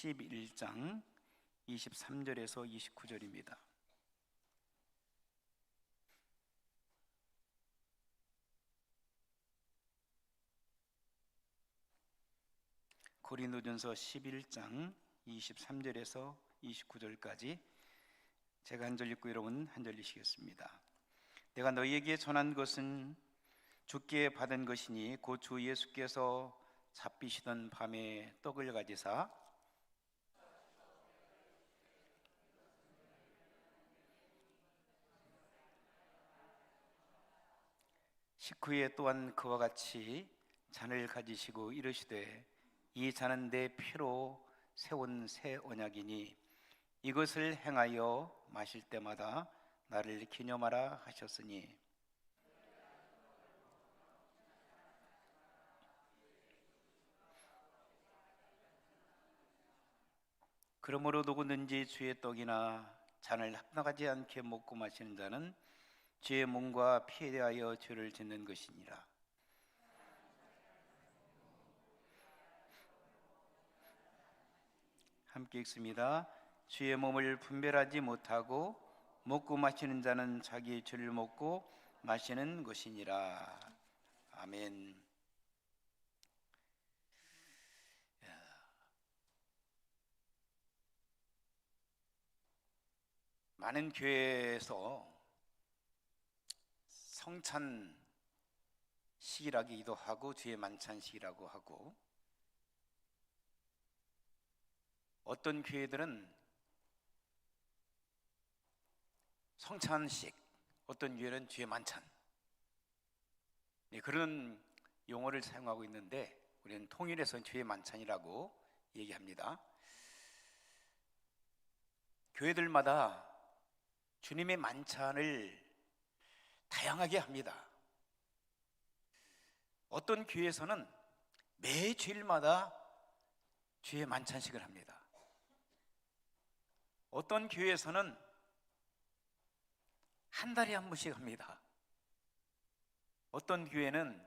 11장 23절에서 29절입니다. 고린도전서 11장 23절에서 29절까지 제가 한 절 읽고 여러분 한 절 읽으시겠습니다. 내가 너희에게 전한 것은 주께 받은 것이니 곧 주 예수께서 잡히시던 밤에 떡을 가지사 식후에 또한 그와 같이 잔을 가지시고 이르시되 이 잔은 내 피로 세운 새 언약이니 이것을 행하여 마실 때마다 나를 기념하라 하셨으니 그러므로 누구든지 주의 떡이나 잔을 합당하지 않게 먹고 마시는 자는 주의 몸과 피에 대하여 죄를 짓는 것이니라. 함께 읽습니다. 주의 몸을 분별하지 못하고 먹고 마시는 자는 자기 죄를 먹고 마시는 것이니라. 아멘. 많은 교회에서 성찬식이라기도 하고 주의 만찬식이라고 하고, 어떤 교회들은 성찬식, 어떤 교회는 주의 만찬, 그런 용어를 사용하고 있는데 우리는 통일해서 주의 만찬이라고 얘기합니다. 교회들마다 주님의 만찬을 다양하게 합니다. 어떤 교회에서는 매 주일마다 주의 만찬식을 합니다. 어떤 교회에서는 한 달에 한 번씩 합니다. 어떤 교회는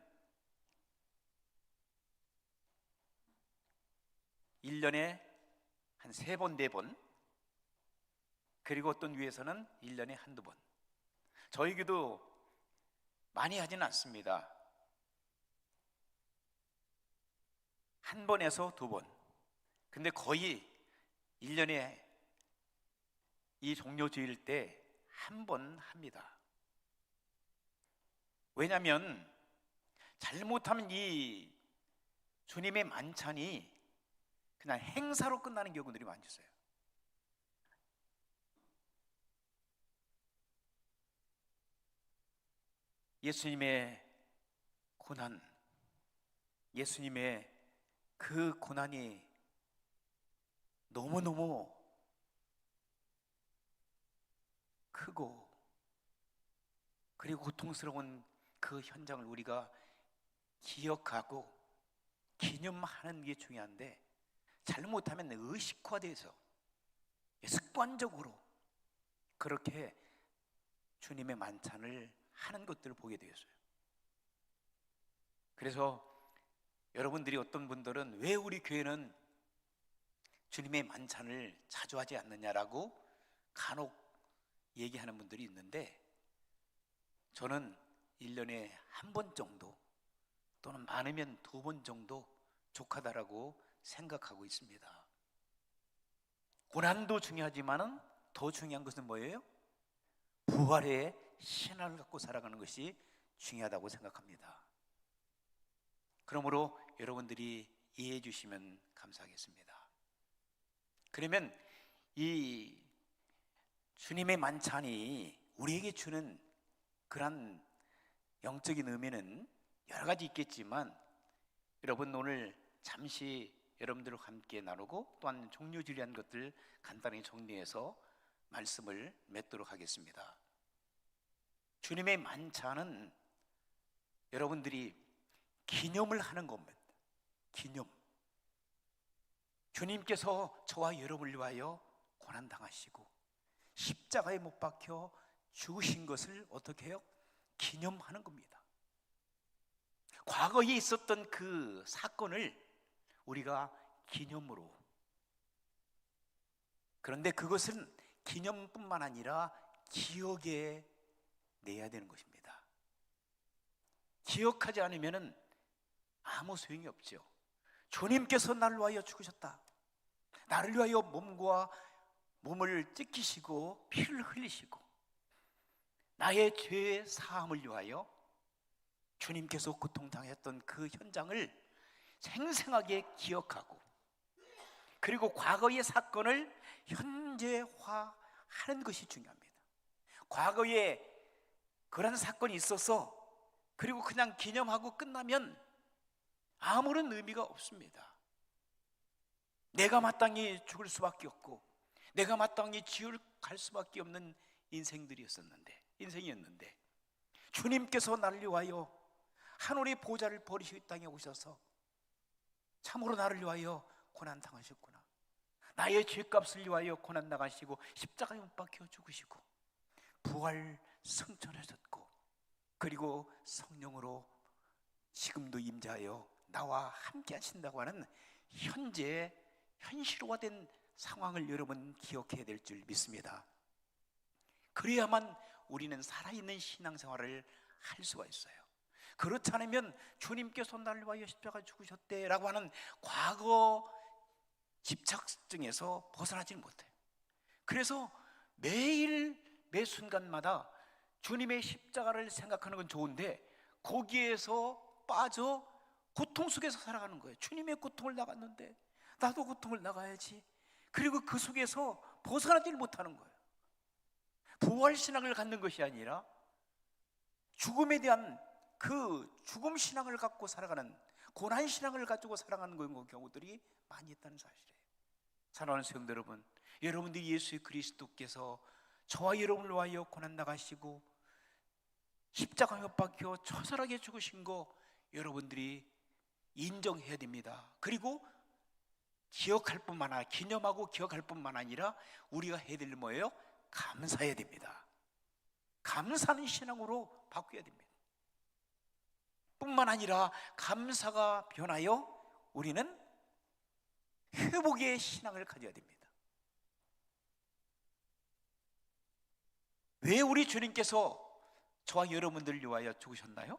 1년에 한 3번, 4번, 그리고 어떤 교회에서는 1년에 한두 번. 저희 교회도 많이 하지는 않습니다. 한 번에서 2번. 근데 거의 1년에 이 종료 주일 때 한 번 합니다. 왜냐하면 잘못하면 이 주님의 만찬이 그냥 행사로 끝나는 경우들이 많이 있어요. 예수님의 고난, 예수님의 그 고난이 너무너무 크고 그리고 고통스러운 그 현장을 우리가 기억하고 기념하는 게 중요한데, 잘못하면 의식화돼서 습관적으로 그렇게 주님의 만찬을 하는 것들을 보게 되었어요. 그래서 여러분들이, 어떤 분들은 왜 우리 교회는 주님의 만찬을 자주 하지 않느냐라고 간혹 얘기하는 분들이 있는데, 저는 1년에 한 번 정도 또는 많으면 2번 정도 족하다라고 생각하고 있습니다. 고난도 중요하지만은 더 중요한 것은 뭐예요? 부활의 신앙을 갖고 살아가는 것이 중요하다고 생각합니다. 그러므로 여러분들이 이해해 주시면 감사하겠습니다. 그러면 이 주님의 만찬이 우리에게 주는 그런 영적인 의미는 여러 가지 있겠지만, 여러분 오늘 잠시 여러분들과 함께 나누고 또한 종료주일한 것들 간단히 정리해서 말씀을 맺도록 하겠습니다. 주님의 만찬은 여러분들이 기념을 하는 겁니다. 기념. 주님께서 저와 여러분을 위하여 고난당하시고 십자가에 못 박혀 죽으신 것을 어떻게 해요? 기념하는 겁니다. 과거에 있었던 그 사건을 우리가 기념으로 그런데 그것은 기념뿐만 아니라 기억에 내야 되는 것입니다. 기억하지 않으면 아무 소용이 없죠. 주님께서 나를 위하여 죽으셨다. 나를 위하여 몸을 찢기시고 피를 흘리시고 나의 죄의 사함을 위하여 주님께서 고통당했던 그 현장을 생생하게 기억하고, 그리고 과거의 사건을 현재화하는 것이 중요합니다. 과거에 그런 사건이 있어서 그리고 그냥 기념하고 끝나면 아무런 의미가 없습니다. 내가 마땅히 죽을 수밖에 없고 내가 마땅히 지옥을 갈 수밖에 없는 인생이었는데 주님께서 나를 위하여 하늘의 보좌를 버리시고 이 땅에 오셔서 참으로 나를 위하여 고난 당하셨구나, 나의 죄값을 위하여 고난 당하시고 십자가에 못 박혀 죽으시고 부활 승천하셨고, 그리고 성령으로 지금도 임재하여 나와 함께 하신다고 하는 현실화된 상황을 여러분 기억해야 될 줄 믿습니다. 그래야만 우리는 살아있는 신앙생활을 할 수가 있어요. 그렇지 않으면 주님께서 나를 위하여 십자가 죽으셨대라고 하는 과거 집착증에서 벗어나지는 못해요. 그래서 매일 매 순간마다 주님의 십자가를 생각하는 건 좋은데 거기에서 빠져 고통 속에서 살아가는 거예요. 주님의 고통을 나갔는데 나도 고통을 나가야지. 그리고 그 속에서 벗어나지를 못하는 거예요. 부활신앙을 갖는 것이 아니라 죽음에 대한 그 죽음신앙을 갖고 살아가는, 고난신앙을 가지고 살아가는 경우들이 많이 있다는 사실이에요. 사랑하는 성도 여러분, 여러분들이 예수 그리스도께서 저와 여러분을 위하여 고난 나가시고 십자가에 못 박혀 처절하게 죽으신 거 여러분들이 인정해야 됩니다. 그리고 기억할 뿐만 아니라, 기념하고 기억할 뿐만 아니라 우리가 해야 될 뭐예요? 감사해야 됩니다. 감사하는 신앙으로 바꿔야 됩니다. 뿐만 아니라 감사가 변하여 우리는 회복의 신앙을 가져야 됩니다. 왜 우리 주님께서 저와 여러분들을 위하여 죽으셨나요?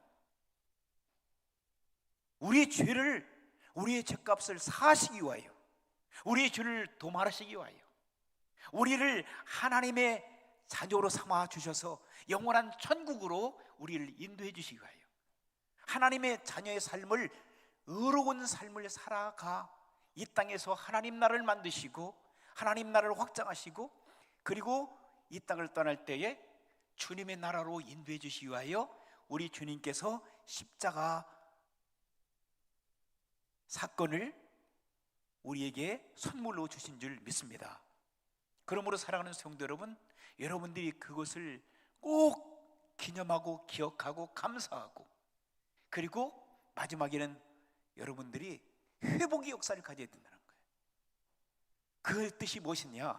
우리의 죄를, 우리의 죄값을 사하시기 위하여, 우리의 죄를 도말하시기 위하여, 우리를 하나님의 자녀로 삼아 주셔서 영원한 천국으로 우리를 인도해 주시기 위하여 하나님의 자녀의 삶을, 의로운 삶을 살아가 이 땅에서 하나님 나라를 만드시고 하나님 나라를 확장하시고, 그리고 이 땅을 떠날 때에 주님의 나라로 인도해 주시기 위하여 우리 주님께서 십자가 사건을 우리에게 선물로 주신 줄 믿습니다. 그러므로 사랑하는 성도 여러분, 여러분들이 그것을 꼭 기념하고 기억하고 감사하고, 그리고 마지막에는 여러분들이 회복의 역사를 가져야 된다는 거예요. 그 뜻이 무엇이냐?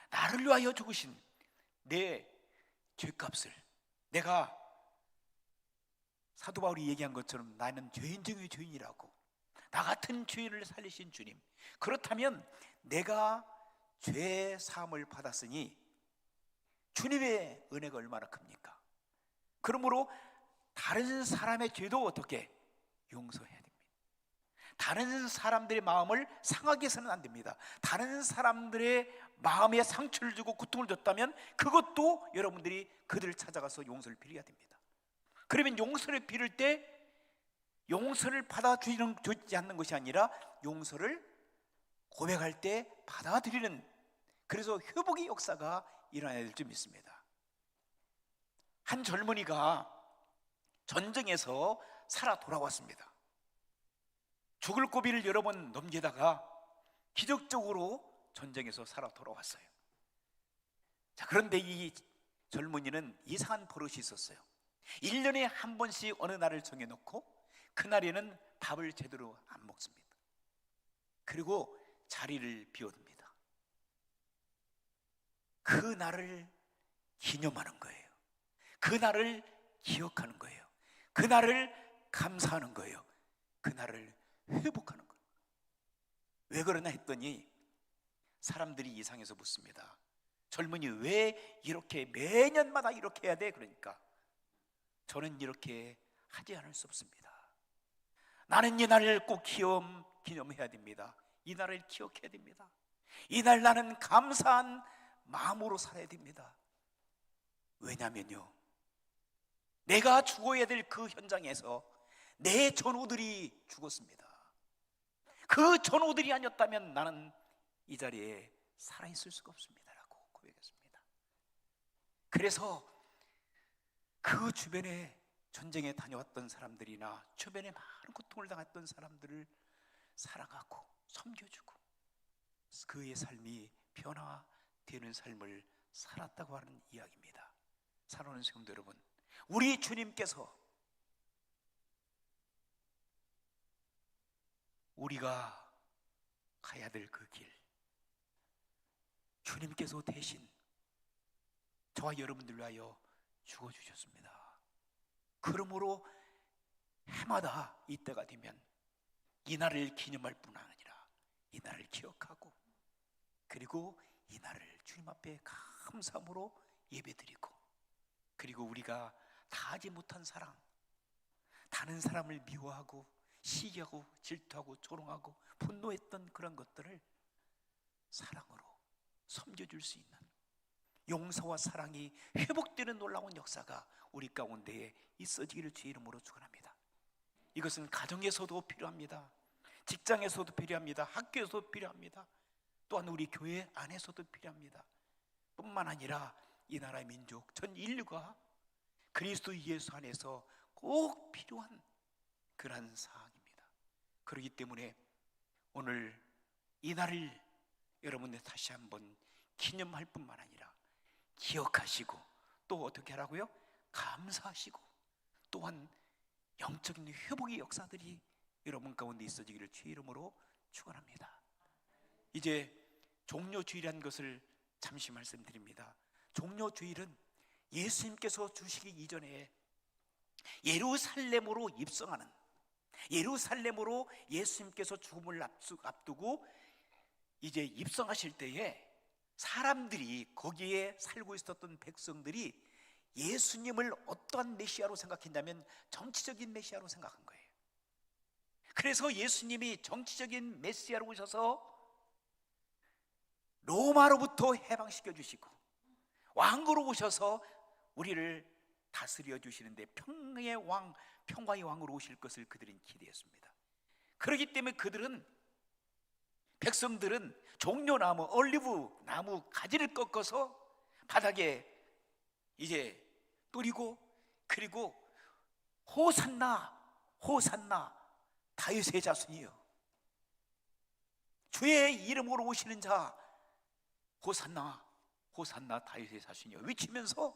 나를 위하여 죽으신 내 죄값을, 내가 사도 바울이 얘기한 것처럼 나는 죄인 중의 죄인이라고, 나 같은 죄인을 살리신 주님, 그렇다면 내가 죄 사함을 받았으니 주님의 은혜가 얼마나 큽니까? 그러므로 다른 사람의 죄도 어떻게 용서해야 됩니다. 다른 사람들의 마음을 상하게 해서는 안 됩니다. 다른 사람들의 마음에 상처를 주고 고통을 줬다면 그것도 여러분들이 그들을 찾아가서 용서를 빌어야 됩니다. 그러면 용서를 빌을 때 용서를 받아주지 않는 것이 아니라 용서를 고백할 때 받아들이는, 그래서 회복의 역사가 일어나야 될 줄 믿습니다. 한 젊은이가 전쟁에서 살아 돌아왔습니다. 죽을 고비를 여러 번 넘기다가 기적적으로 전쟁에서 살아 돌아왔어요. 자, 그런데 이 젊은이는 이상한 버릇이 있었어요. 1년에 한 번씩 어느 날을 정해놓고 그날에는 밥을 제대로 안 먹습니다. 그리고 자리를 비워둡니다. 그 날을 기념하는 거예요. 그 날을 기억하는 거예요. 그 날을 감사하는 거예요. 그 날을 회복하는 거예요. 왜 그러나 했더니 사람들이 이상해서 묻습니다. 젊은이 왜 이렇게 매년마다 이렇게 해야 돼? 그러니까 저는 이렇게 하지 않을 수 없습니다. 나는 이 날을 꼭 기념해야 됩니다. 이 날을 기억해야 됩니다. 이날 나는 감사한 마음으로 살아야 됩니다. 왜냐면요, 내가 죽어야 될 그 현장에서 내 전우들이 죽었습니다. 그 전우들이 아니었다면 나는 이 자리에 살아있을 수가 없습니다 라고 고백했습니다. 그래서 그 주변에 전쟁에 다녀왔던 사람들이나 주변에 많은 고통을 당했던 사람들을 사랑하고 섬겨주고 그의 삶이 변화되는 삶을 살았다고 하는 이야기입니다. 사랑하는 성도 여러분, 우리 주님께서 우리가 가야 될 그 길, 주님께서 대신 저와 여러분들 위하여 죽어주셨습니다. 그러므로 해마다 이때가 되면 이 날을 기념할 뿐 아니라 이 날을 기억하고, 그리고 이 날을 주님 앞에 감사함으로 예배드리고, 그리고 우리가 다 하지 못한 사랑, 다른 사람을 미워하고 시기하고 질투하고 조롱하고 분노했던 그런 것들을 사랑으로 섬겨줄 수 있는 용서와 사랑이 회복되는 놀라운 역사가 우리 가운데에 있어지기를 주의 이름으로 축원합니다. 이것은 가정에서도 필요합니다. 직장에서도 필요합니다. 학교에서도 필요합니다. 또한 우리 교회 안에서도 필요합니다. 뿐만 아니라 이 나라의 민족, 전 인류가 그리스도 예수 안에서 꼭 필요한 그러한 사항입니다. 그렇기 때문에 오늘 이 날을 여러분들 다시 한번 기념할 뿐만 아니라 기억하시고, 또 어떻게 하라고요? 감사하시고, 또한 영적인 회복의 역사들이 여러분 가운데 있어지기를 주의 이름으로 축원합니다. 이제 종료주일이라는 것을 잠시 말씀드립니다. 종료주일은 예수님께서 주시기 이전에 예루살렘으로 입성하는, 예루살렘으로 예수님께서 죽음을 앞두고 이제 입성하실 때에 사람들이, 거기에 살고 있었던 백성들이 예수님을 어떠한 메시아로 생각했냐면 정치적인 메시아로 생각한 거예요. 그래서 예수님이 정치적인 메시아로 오셔서 로마로부터 해방시켜 주시고 왕으로 오셔서 우리를 다스려 주시는데 평화의 왕으로 오실 것을 그들은 기대했습니다. 그렇기 때문에 백성들은 종려나무, 올리브 나무 가지를 꺾어서 바닥에 이제 뿌리고, 그리고 호산나 호산나 다윗의 자손이여, 주의 이름으로 오시는 자 호산나 호산나 다윗의 자손이여 외치면서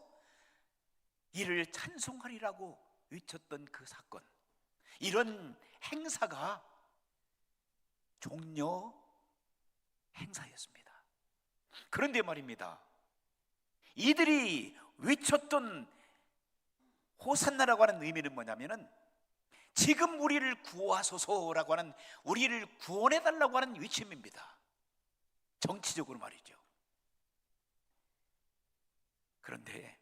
이를 찬송하리라고 외쳤던 그 사건, 이런 행사가 종려 행사였습니다. 그런데 말입니다, 이들이 외쳤던 호산나라고 하는 의미는 뭐냐면은 지금 우리를 구하소서라고 하는, 우리를 구원해달라고 하는 외침입니다. 정치적으로 말이죠. 그런데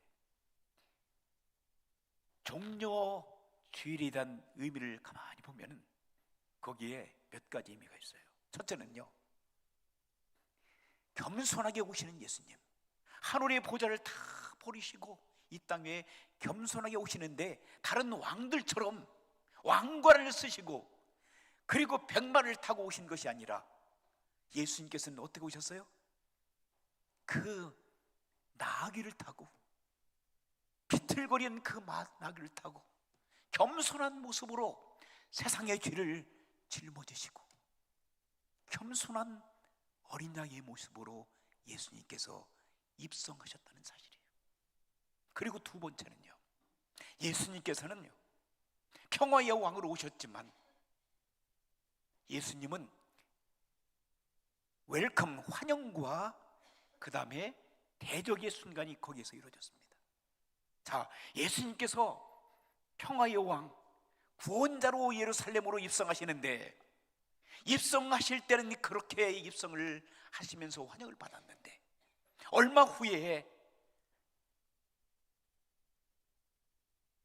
종려주일에 대한 의미를 가만히 보면은 거기에 몇 가지 의미가 있어요. 첫째는요, 겸손하게 오시는 예수님, 하늘의 보좌를 다 버리시고 이 땅에 겸손하게 오시는데, 다른 왕들처럼 왕관을 쓰시고 그리고 백마를 타고 오신 것이 아니라 예수님께서는 어떻게 오셨어요? 그 나귀를 타고, 비틀거리는 그 나귀를 타고 겸손한 모습으로 세상의 죄를 짊어지시고 겸손한 어린 양의 모습으로 예수님께서 입성하셨다는 사실이에요. 그리고 두 번째는요, 예수님께서는요 평화의 왕으로 오셨지만 예수님은 웰컴, 환영과 그 다음에 대적의 순간이 거기에서 이루어졌습니다. 자, 예수님께서 평화의 왕, 구원자로 예루살렘으로 입성하시는데 입성하실 때는 그렇게 입성을 하시면서 환영을 받았는데 얼마 후에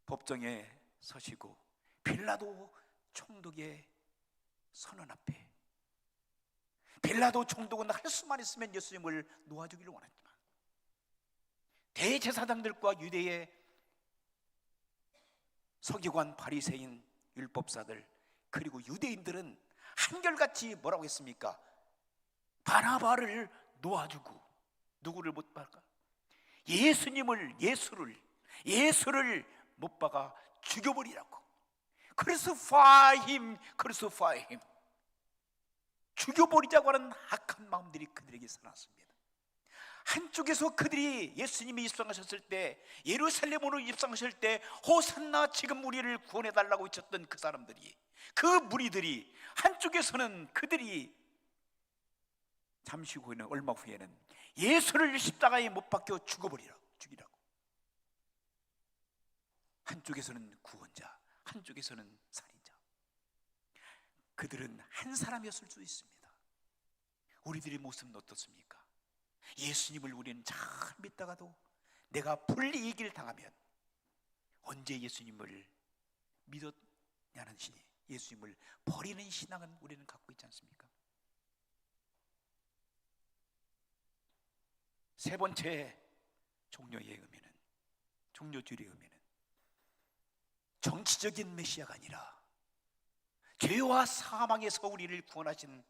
법정에 서시고 빌라도 총독의 선언 앞에, 빌라도 총독은 할 수만 있으면 예수님을 놓아주기를 원했지만 대제사장들과 유대의 서기관, 바리새인, 율법사들 그리고 유대인들은 한결같이 뭐라고 했습니까? 바나바를 놓아주고 누구를 못 박아? 예수를 못 박아 죽여버리라고. crucify him, crucify him. 죽여버리자고 하는 악한 마음들이 그들에게 살았습니다. 한쪽에서 그들이 예수님이 입성하셨을 때, 예루살렘으로 입성하실 때 호산나 지금 우리를 구원해달라고 외쳤던 그 사람들이, 그 무리들이, 한쪽에서는 그들이 잠시 후에는, 얼마 후에는 예수를 십자가에 못 박혀 죽이라고. 한쪽에서는 구원자, 한쪽에서는 살인자. 그들은 한 사람이었을 수 있습니다. 우리들의 모습은 어떻습니까? 예수님을 우리는 잘 믿다가도 내가 불이익을 당하면 언제 예수님을 믿었냐는 신이, 예수님을 버리는 신앙은 우리는 갖고 있지 않습니까? 세 번째 종료의 의미는, 종료주일의 의미는 정치적인 메시아가 아니라 죄와 사망에서 우리를 구원하신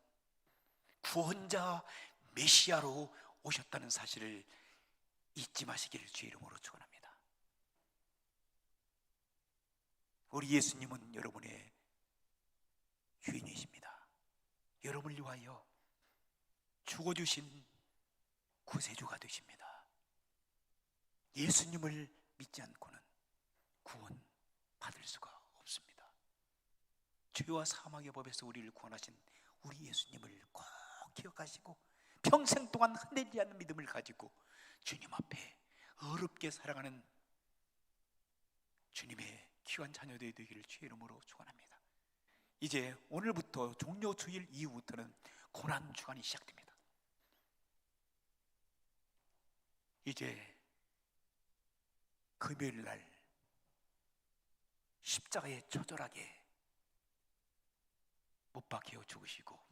구원자 메시아로 오셨다는 사실을 잊지 마시기를 주의 이름으로 축원합니다. 우리 예수님은 여러분의 주인이십니다. 여러분을 위하여 죽어주신 구세주가 되십니다. 예수님을 믿지 않고는 구원 받을 수가 없습니다. 죄와 사망의 법에서 우리를 구원하신 우리 예수님을 꼭 기억하시고 평생 동안 흔들리지 않는 믿음을 가지고 주님 앞에 어렵게 살아가는 주님의 귀한 자녀들이 되기를 주의 이름으로 축원합니다. 이제 오늘부터 종료주일 이후부터는 고난 주간이 시작됩니다. 이제 금요일 날 십자가에 처절하게 못 박혀 죽으시고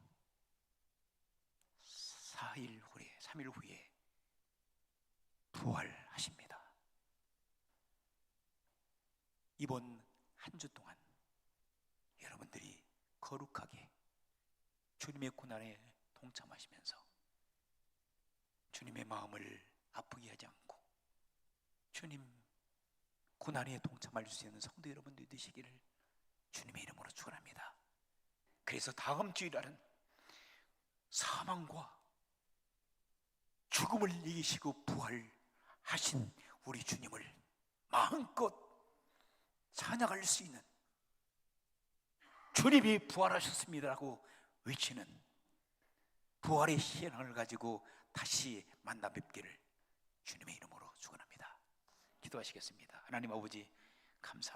3일 후에 부활하십니다. 이번 한 주 동안 여러분들이 거룩하게 주님의 고난에 동참하시면서 주님의 마음을 아프게 하지 않고 주님 고난에 동참할 수 있는 성도 여러분들이 되시기를 주님의 이름으로 축원합니다. 그래서 다음 주일날은 사망과 죽음을 이기시고 부활하신 우리 주님을 마음껏 찬양할 수 있는, 주님이 부활하셨습니다라고 외치는 부활의 신앙을 가지고 다시 만나 뵙기를 주님의 이름으로 축원합니다. 기도하시겠습니다. 하나님 아버지 감사합니다.